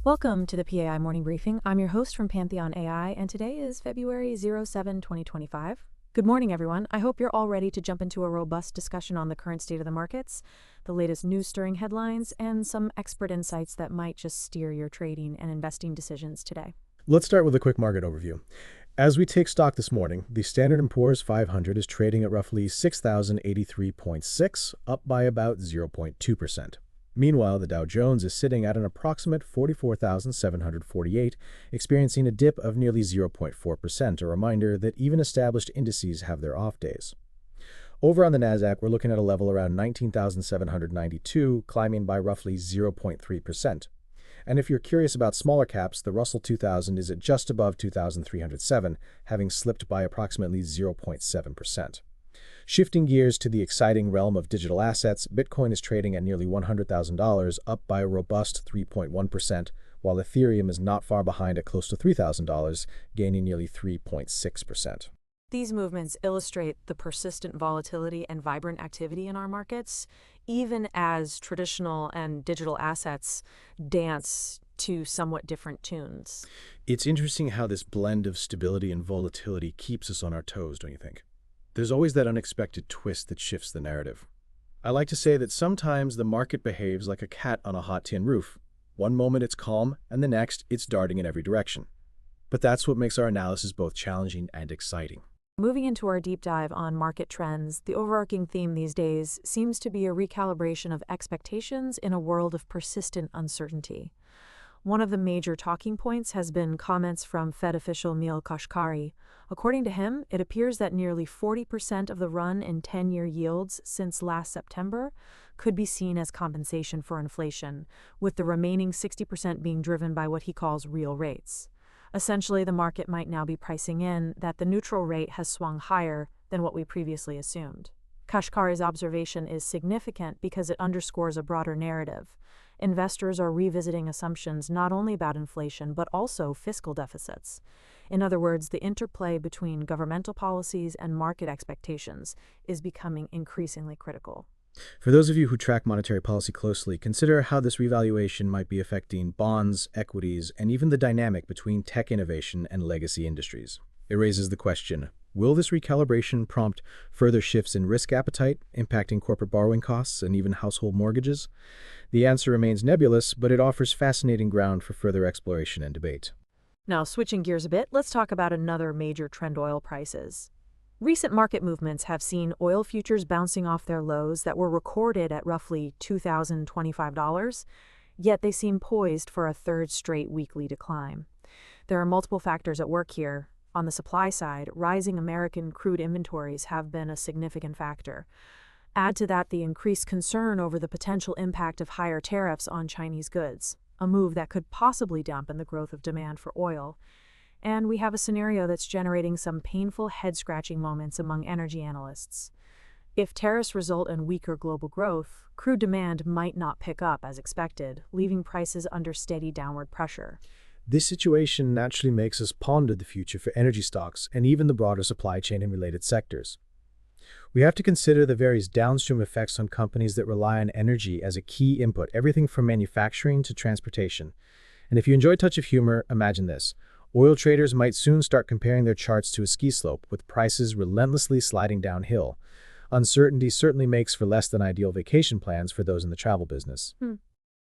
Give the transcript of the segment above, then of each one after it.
Welcome to the PAI Morning Briefing. I'm your host from PantheonAI, and today is February 07, 2025. Good morning, everyone. I hope you're all ready to jump into a robust discussion on the current state of the markets, the latest news-stirring headlines, and some expert insights that might just steer your trading and investing decisions today. Let's start with a quick market overview. As we take stock this morning, the Standard & Poor's 500 is trading at roughly 6,083.6, up by about 0.2%. Meanwhile, the Dow Jones is sitting at an approximate 44,748, experiencing a dip of nearly 0.4%, a reminder that even established indices have their off days. Over on the Nasdaq, we're looking at a level around 19,792, climbing by roughly 0.3%. And if you're curious about smaller caps, the Russell 2000 is at just above 2,307, having slipped by approximately 0.7%. Shifting gears to the exciting realm of digital assets, Bitcoin is trading at nearly $100,000, up by a robust 3.1%, while Ethereum is not far behind at close to $3,000, gaining nearly 3.6%. These movements illustrate the persistent volatility and vibrant activity in our markets, even as traditional and digital assets dance to somewhat different tunes. It's interesting how this blend of stability and volatility keeps us on our toes, don't you think? There's always that unexpected twist that shifts the narrative. I like to say that sometimes the market behaves like a cat on a hot tin roof. One moment it's calm, and the next it's darting in every direction. But that's what makes our analysis both challenging and exciting. Moving into our deep dive on market trends, the overarching theme these days seems to be a recalibration of expectations in a world of persistent uncertainty. One of the major talking points has been comments from Fed official Neel Kashkari. According to him, it appears that nearly 40% of the run in 10-year yields since last September could be seen as compensation for inflation, with the remaining 60% being driven by what he calls real rates. Essentially, the market might now be pricing in that the neutral rate has swung higher than what we previously assumed. Kashkari's observation is significant because it underscores a broader narrative. Investors are revisiting assumptions not only about inflation but also fiscal deficits. In other words, the interplay between governmental policies and market expectations is becoming increasingly critical. For those of you who track monetary policy closely, consider how this revaluation might be affecting bonds, equities, and even the dynamic between tech innovation and legacy industries. It raises the question, will this recalibration prompt further shifts in risk appetite, impacting corporate borrowing costs and even household mortgages? The answer remains nebulous, but it offers fascinating ground for further exploration and debate. Now, switching gears a bit, let's talk about another major trend: oil prices. Recent market movements have seen oil futures bouncing off their lows that were recorded at roughly $2,025, yet they seem poised for a third straight weekly decline. There are multiple factors at work here. On the supply side, rising American crude inventories have been a significant factor. Add to that the increased concern over the potential impact of higher tariffs on Chinese goods, a move that could possibly dampen the growth of demand for oil. And we have a scenario that's generating some painful head-scratching moments among energy analysts. If tariffs result in weaker global growth, crude demand might not pick up as expected, leaving prices under steady downward pressure. This situation naturally makes us ponder the future for energy stocks and even the broader supply chain and related sectors. We have to consider the various downstream effects on companies that rely on energy as a key input, everything from manufacturing to transportation. And if you enjoy a touch of humor, imagine this. Oil traders might soon start comparing their charts to a ski slope, with prices relentlessly sliding downhill. Uncertainty certainly makes for less than ideal vacation plans for those in the travel business.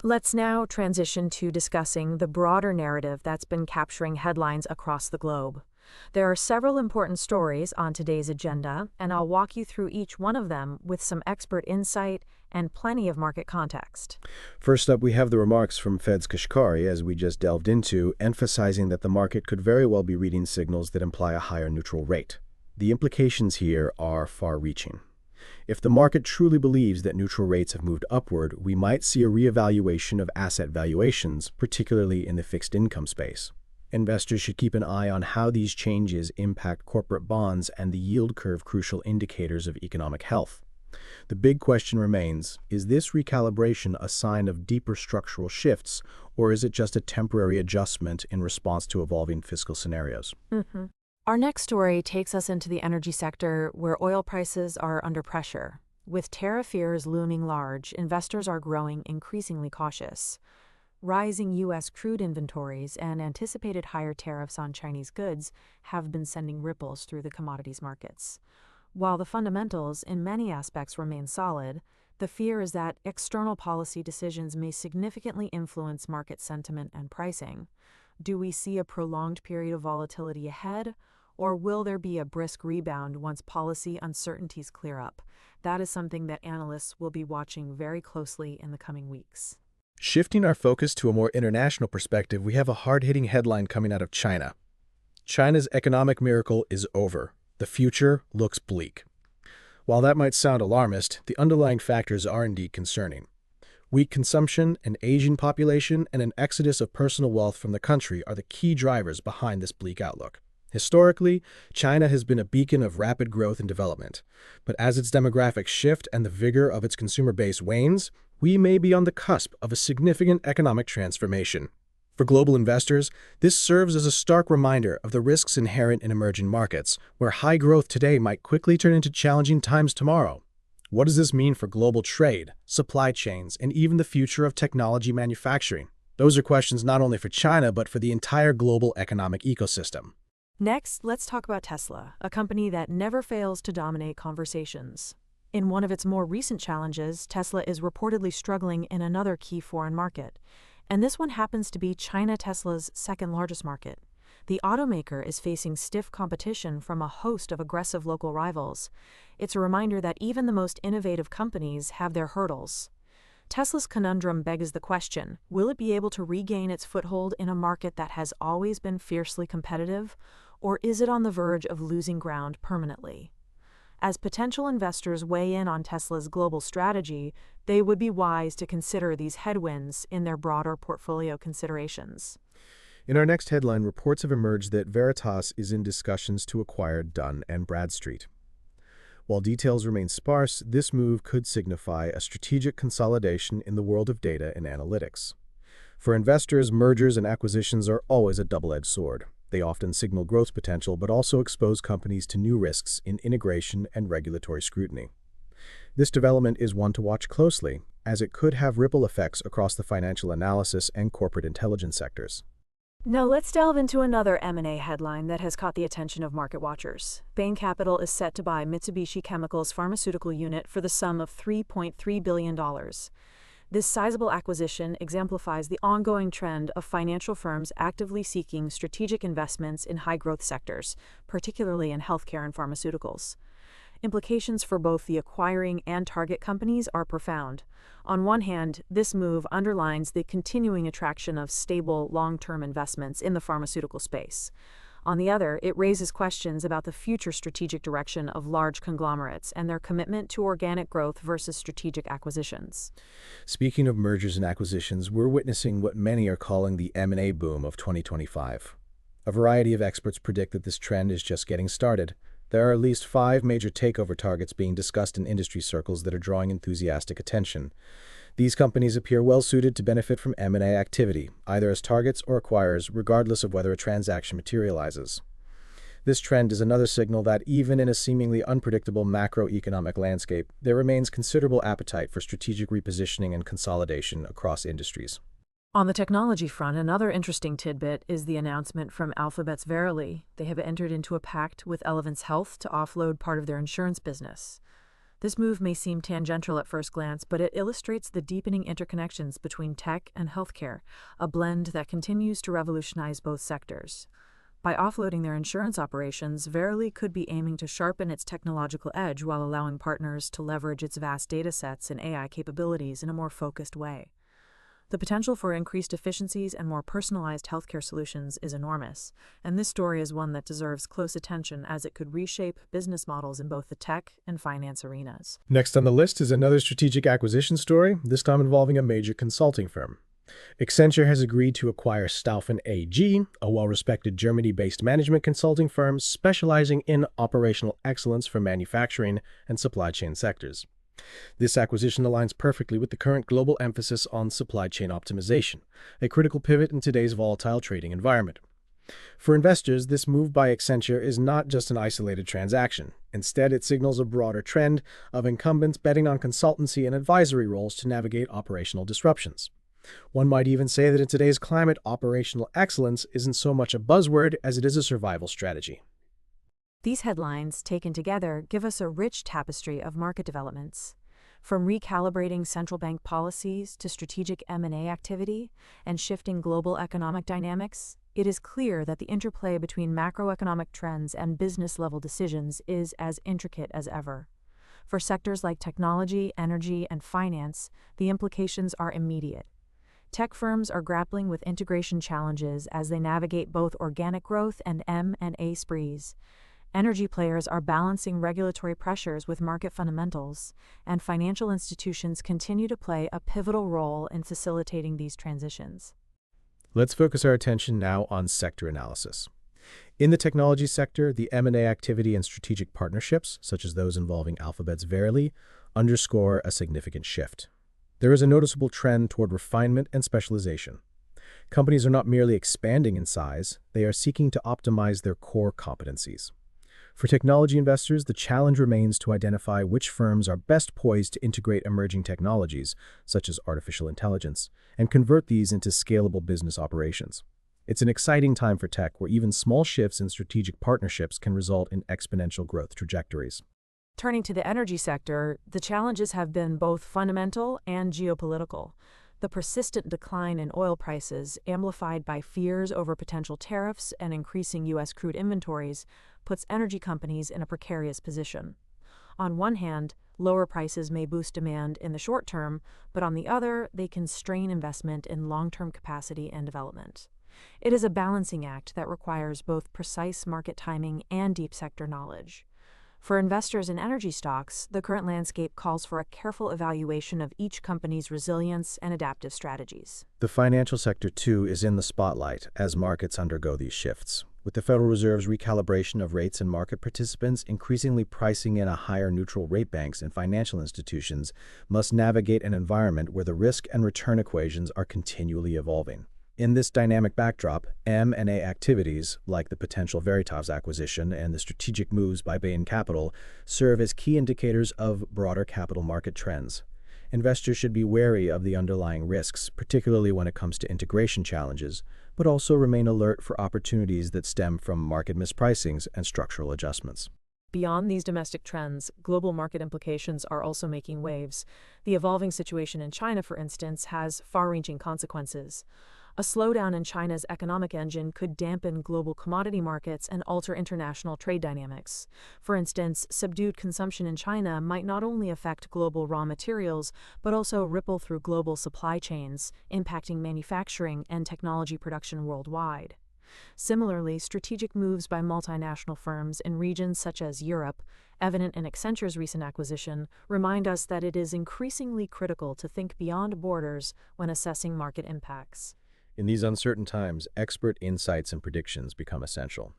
Let's now transition to discussing the broader narrative that's been capturing headlines across the globe. There are several important stories on today's agenda, and I'll walk you through each one of them with some expert insight and plenty of market context. First up, we have the remarks from Fed's Kashkari, as we just delved into, emphasizing that the market could very well be reading signals that imply a higher neutral rate. The implications here are far-reaching. If the market truly believes that neutral rates have moved upward, we might see a reevaluation of asset valuations, particularly in the fixed income space. Investors should keep an eye on how these changes impact corporate bonds and the yield curve, crucial indicators of economic health. The big question remains, is this recalibration a sign of deeper structural shifts, or is it just a temporary adjustment in response to evolving fiscal scenarios? Our next story takes us into the energy sector, where oil prices are under pressure. With tariff fears looming large, investors are growing increasingly cautious. Rising U.S. crude inventories and anticipated higher tariffs on Chinese goods have been sending ripples through the commodities markets. While the fundamentals in many aspects remain solid, the fear is that external policy decisions may significantly influence market sentiment and pricing. Do we see a prolonged period of volatility ahead, or will there be a brisk rebound once policy uncertainties clear up? That is something that analysts will be watching very closely in the coming weeks. Shifting our focus to a more international perspective, we have a hard-hitting headline coming out of China. China's economic miracle is over. The future looks bleak. While that might sound alarmist, the underlying factors are indeed concerning. Weak consumption, an aging population, and an exodus of personal wealth from the country are the key drivers behind this bleak outlook. Historically, China has been a beacon of rapid growth and development, but as its demographics shift and the vigor of its consumer base wanes, we may be on the cusp of a significant economic transformation. For global investors, this serves as a stark reminder of the risks inherent in emerging markets, where high growth today might quickly turn into challenging times tomorrow. What does this mean for global trade, supply chains, and even the future of technology manufacturing? Those are questions not only for China, but for the entire global economic ecosystem. Next, let's talk about Tesla, a company that never fails to dominate conversations. In one of its more recent challenges, Tesla is reportedly struggling in another key foreign market. And this one happens to be China Tesla's second largest market. The automaker is facing stiff competition from a host of aggressive local rivals. It's a reminder that even the most innovative companies have their hurdles. Tesla's conundrum begs the question, will it be able to regain its foothold in a market that has always been fiercely competitive, or is it on the verge of losing ground permanently? As potential investors weigh in on Tesla's global strategy, they would be wise to consider these headwinds in their broader portfolio considerations. In our next headline, reports have emerged that Veritas is in discussions to acquire Dun & Bradstreet. While details remain sparse, this move could signify a strategic consolidation in the world of data and analytics. For investors, mergers and acquisitions are always a double-edged sword. They often signal growth potential, but also expose companies to new risks in integration and regulatory scrutiny. This development is one to watch closely, as it could have ripple effects across the financial analysis and corporate intelligence sectors. Now let's delve into another M&A headline that has caught the attention of market watchers. Bain Capital is set to buy Mitsubishi Chemical's pharmaceutical unit for the sum of $3.3 billion. This sizable acquisition exemplifies the ongoing trend of financial firms actively seeking strategic investments in high-growth sectors, particularly in healthcare and pharmaceuticals. Implications for both the acquiring and target companies are profound. On one hand, this move underlines the continuing attraction of stable, long-term investments in the pharmaceutical space. On the other, it raises questions about the future strategic direction of large conglomerates and their commitment to organic growth versus strategic acquisitions. Speaking of mergers and acquisitions, we're witnessing what many are calling the M&A boom of 2025. A variety of experts predict that this trend is just getting started. There are at least 5 major takeover targets being discussed in industry circles that are drawing enthusiastic attention. These companies appear well-suited to benefit from M&A activity, either as targets or acquirers, regardless of whether a transaction materializes. This trend is another signal that even in a seemingly unpredictable macroeconomic landscape, there remains considerable appetite for strategic repositioning and consolidation across industries. On the technology front, another interesting tidbit is the announcement from Alphabet's Verily. They have entered into a pact with Elevance Health to offload part of their insurance business. This move may seem tangential at first glance, but it illustrates the deepening interconnections between tech and healthcare, a blend that continues to revolutionize both sectors. By offloading their insurance operations, Verily could be aiming to sharpen its technological edge while allowing partners to leverage its vast datasets and AI capabilities in a more focused way. The potential for increased efficiencies and more personalized healthcare solutions is enormous, and this story is one that deserves close attention as it could reshape business models in both the tech and finance arenas. Next on the list is another strategic acquisition story, this time involving a major consulting firm. Accenture has agreed to acquire Staufen AG, a well-respected Germany-based management consulting firm specializing in operational excellence for manufacturing and supply chain sectors. This acquisition aligns perfectly with the current global emphasis on supply chain optimization, a critical pivot in today's volatile trading environment. For investors, this move by Accenture is not just an isolated transaction. Instead, it signals a broader trend of incumbents betting on consultancy and advisory roles to navigate operational disruptions. One might even say that in today's climate, operational excellence isn't so much a buzzword as it is a survival strategy. These headlines, taken together, give us a rich tapestry of market developments. From recalibrating central bank policies to strategic M&A activity and shifting global economic dynamics, it is clear that the interplay between macroeconomic trends and business-level decisions is as intricate as ever. For sectors like technology, energy, and finance, the implications are immediate. Tech firms are grappling with integration challenges as they navigate both organic growth and M&A sprees. Energy players are balancing regulatory pressures with market fundamentals, and financial institutions continue to play a pivotal role in facilitating these transitions. Let's focus our attention now on sector analysis. In the technology sector, the M&A activity and strategic partnerships, such as those involving Alphabet's Verily, underscore a significant shift. There is a noticeable trend toward refinement and specialization. Companies are not merely expanding in size, they are seeking to optimize their core competencies. For technology investors, the challenge remains to identify which firms are best poised to integrate emerging technologies, such as artificial intelligence, and convert these into scalable business operations. It's an exciting time for tech where even small shifts in strategic partnerships can result in exponential growth trajectories. Turning to the energy sector, the challenges have been both fundamental and geopolitical. The persistent decline in oil prices, amplified by fears over potential tariffs and increasing U.S. crude inventories, puts energy companies in a precarious position. On one hand, lower prices may boost demand in the short term, but on the other, they can strain investment in long-term capacity and development. It is a balancing act that requires both precise market timing and deep sector knowledge. For investors in energy stocks, the current landscape calls for a careful evaluation of each company's resilience and adaptive strategies. The financial sector, too, is in the spotlight as markets undergo these shifts. With the Federal Reserve's recalibration of rates and market participants increasingly pricing in a higher neutral rate, banks and financial institutions must navigate an environment where the risk and return equations are continually evolving. In this dynamic backdrop, M&A activities, like the potential Veritas acquisition and the strategic moves by Bain Capital, serve as key indicators of broader capital market trends. Investors should be wary of the underlying risks, particularly when it comes to integration challenges, but also remain alert for opportunities that stem from market mispricings and structural adjustments. Beyond these domestic trends, global market implications are also making waves. The evolving situation in China, for instance, has far-reaching consequences. A slowdown in China's economic engine could dampen global commodity markets and alter international trade dynamics. For instance, subdued consumption in China might not only affect global raw materials, but also ripple through global supply chains, impacting manufacturing and technology production worldwide. Similarly, strategic moves by multinational firms in regions such as Europe, evident in Accenture's recent acquisition, remind us that it is increasingly critical to think beyond borders when assessing market impacts. In these uncertain times, expert insights and predictions become essential.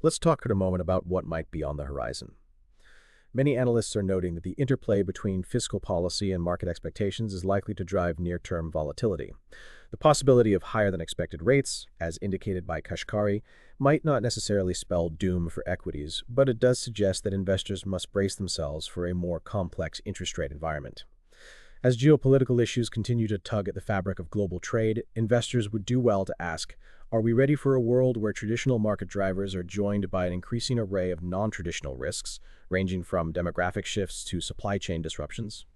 Let's talk for a moment about what might be on the horizon. Many analysts are noting that the interplay between fiscal policy and market expectations is likely to drive near-term volatility. The possibility of higher-than-expected rates, as indicated by Kashkari, might not necessarily spell doom for equities, but it does suggest that investors must brace themselves for a more complex interest rate environment. As geopolitical issues continue to tug at the fabric of global trade, investors would do well to ask, are we ready for a world where traditional market drivers are joined by an increasing array of non-traditional risks, ranging from demographic shifts to supply chain disruptions?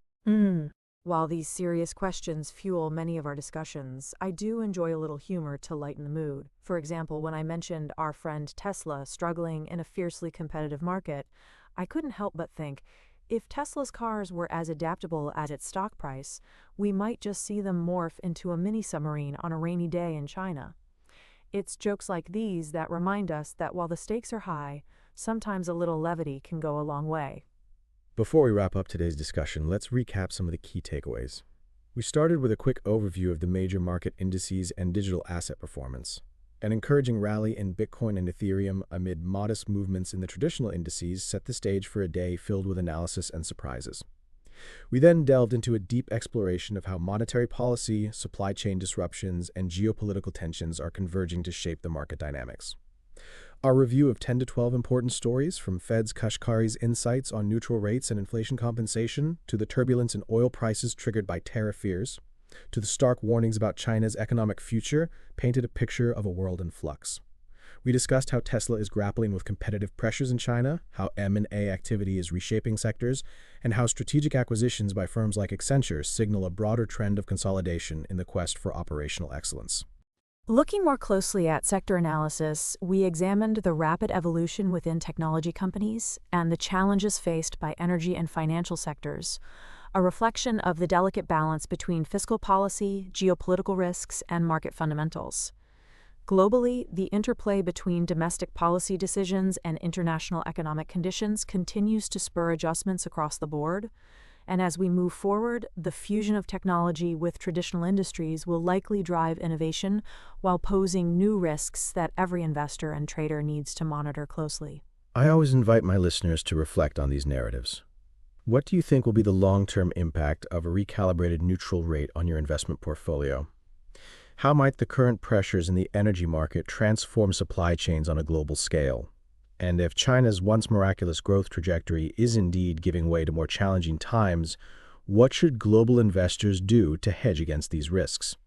While these serious questions fuel many of our discussions, I do enjoy a little humor to lighten the mood. For example, when I mentioned our friend Tesla struggling in a fiercely competitive market, I couldn't help but think, if Tesla's cars were as adaptable as its stock price, we might just see them morph into a mini-submarine on a rainy day in China. It's jokes like these that remind us that while the stakes are high, sometimes a little levity can go a long way. Before we wrap up today's discussion, let's recap some of the key takeaways. We started with a quick overview of the major market indices and digital asset performance. An encouraging rally in Bitcoin and Ethereum amid modest movements in the traditional indices set the stage for a day filled with analysis and surprises. We then delved into a deep exploration of how monetary policy, supply chain disruptions, and geopolitical tensions are converging to shape the market dynamics. Our review of 10 to 12 important stories, from Fed's Kashkari's insights on neutral rates and inflation compensation to the turbulence in oil prices triggered by tariff fears, to the stark warnings about China's economic future, painted a picture of a world in flux. We discussed how Tesla is grappling with competitive pressures in China, how M&A activity is reshaping sectors, and how strategic acquisitions by firms like Accenture signal a broader trend of consolidation in the quest for operational excellence. Looking more closely at sector analysis, we examined the rapid evolution within technology companies and the challenges faced by energy and financial sectors, a reflection of the delicate balance between fiscal policy, geopolitical risks, and market fundamentals. Globally, the interplay between domestic policy decisions and international economic conditions continues to spur adjustments across the board, and as we move forward, the fusion of technology with traditional industries will likely drive innovation while posing new risks that every investor and trader needs to monitor closely. I always invite my listeners to reflect on these narratives. What do you think will be the long-term impact of a recalibrated neutral rate on your investment portfolio? How might the current pressures in the energy market transform supply chains on a global scale? And if China's once miraculous growth trajectory is indeed giving way to more challenging times, what should global investors do to hedge against these risks?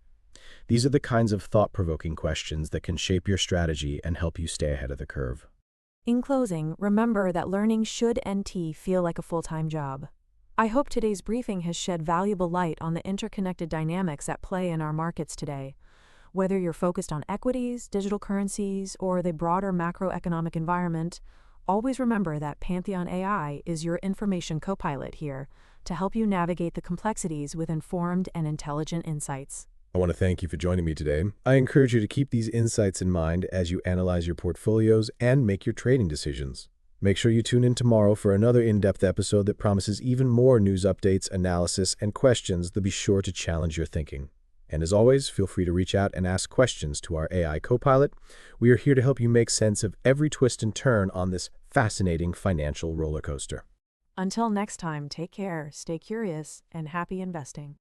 These are the kinds of thought-provoking questions that can shape your strategy and help you stay ahead of the curve. In closing, remember that learning should feel like a full-time job. I hope today's briefing has shed valuable light on the interconnected dynamics at play in our markets today. Whether you're focused on equities, digital currencies, or the broader macroeconomic environment, always remember that PantheonAI is your information co-pilot here to help you navigate the complexities with informed and intelligent insights. I want to thank you for joining me today. I encourage you to keep these insights in mind as you analyze your portfolios and make your trading decisions. Make sure you tune in tomorrow for another in-depth episode that promises even more news updates, analysis, and questions that'll be sure to challenge your thinking. And as always, feel free to reach out and ask questions to our AI co-pilot. We are here to help you make sense of every twist and turn on this fascinating financial roller coaster. Until next time, take care, stay curious, and happy investing.